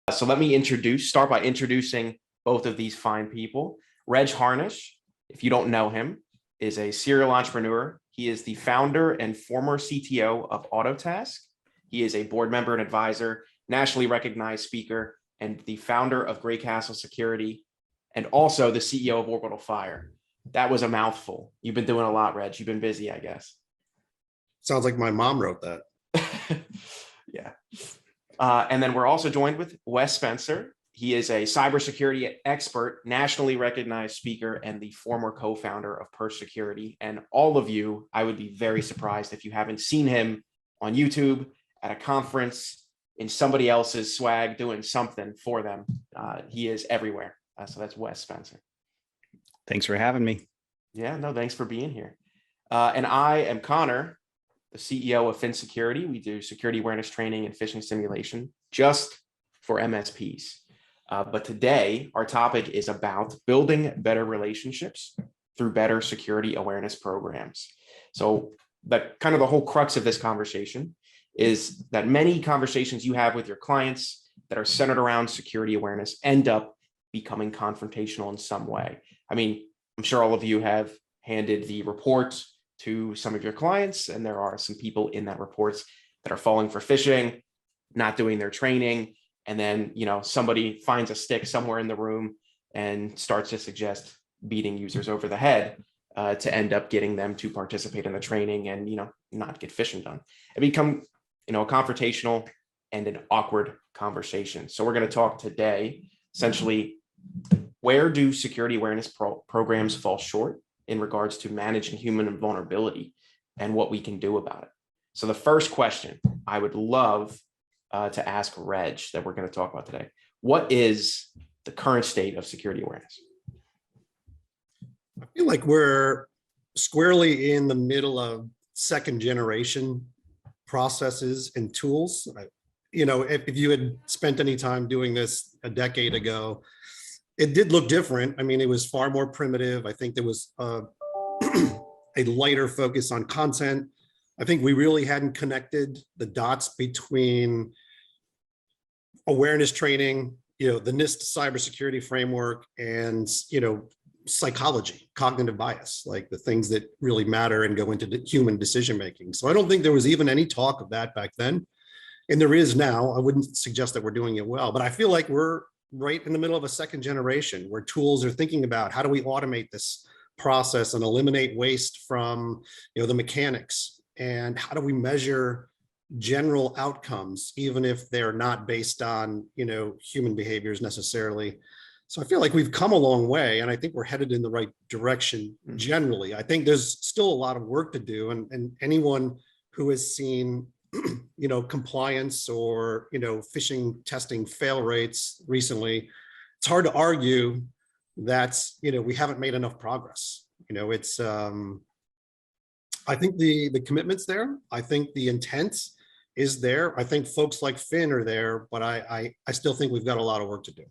So let me start by introducing both of these fine people. Reg Harnish, if you don't know him, is a serial entrepreneur. He is the founder and former CTO of Autotask. He is a board member and advisor, nationally recognized speaker, and the founder of Grey Castle Security, and also the CEO of Orbital Fire. That was a mouthful. You've been doing a lot, Reg. You've been busy, I guess. Sounds like my mom wrote that. Yeah. And then we're also joined with Wes Spencer. He is a cybersecurity expert, nationally recognized speaker, and the former co-founder of Purse Security. And all of you, I would be very surprised if you haven't seen him on YouTube, at a conference, in somebody else's swag, doing something for them. He is everywhere. So that's Wes Spencer. Thanks for having me. Yeah, no, thanks for being here. And I am Connor, the CEO of Phin Security. We do security awareness training and phishing simulation just for MSPs. But today, our topic is about building better relationships through better security awareness programs. So the whole crux of this conversation is that many conversations you have with your clients that are centered around security awareness end up becoming confrontational in some way. I mean, I'm sure all of you have handed the report to some of your clients, and there are some people in that reports that are falling for phishing, not doing their training, and then somebody finds a stick somewhere in the room and starts to suggest beating users over the head to end up getting them to participate in the training and not get phishing done. It become a confrontational and an awkward conversation. So we're going to talk today essentially, where do security awareness programs fall short in regards to managing human vulnerability and what we can do about it. So the first question I would love to ask Reg that we're going to talk about today: what is the current state of security awareness? I feel like we're squarely in the middle of second generation processes and tools. If you had spent any time doing this a decade ago, it did look different. I mean, it was far more primitive. I think there was a lighter focus on content. I think we really hadn't connected the dots between awareness training, the NIST cybersecurity framework, and psychology, cognitive bias, like the things that really matter and go into human decision making. So I don't think there was even any talk of that back then, and there is now. I wouldn't suggest that we're doing it well, but I feel like we're right in the middle of a second generation where tools are thinking about how do we automate this process and eliminate waste from the mechanics, and how do we measure general outcomes even if they're not based on human behaviors necessarily. So I feel like we've come a long way, and I think we're headed in the right direction generally. I think there's still a lot of work to do, and anyone who has seen compliance or phishing testing fail rates recently, it's hard to argue that we haven't made enough progress. It's I think the commitment's there. I think the intent is there. I think folks like Phin are there, but I still think we've got a lot of work to do.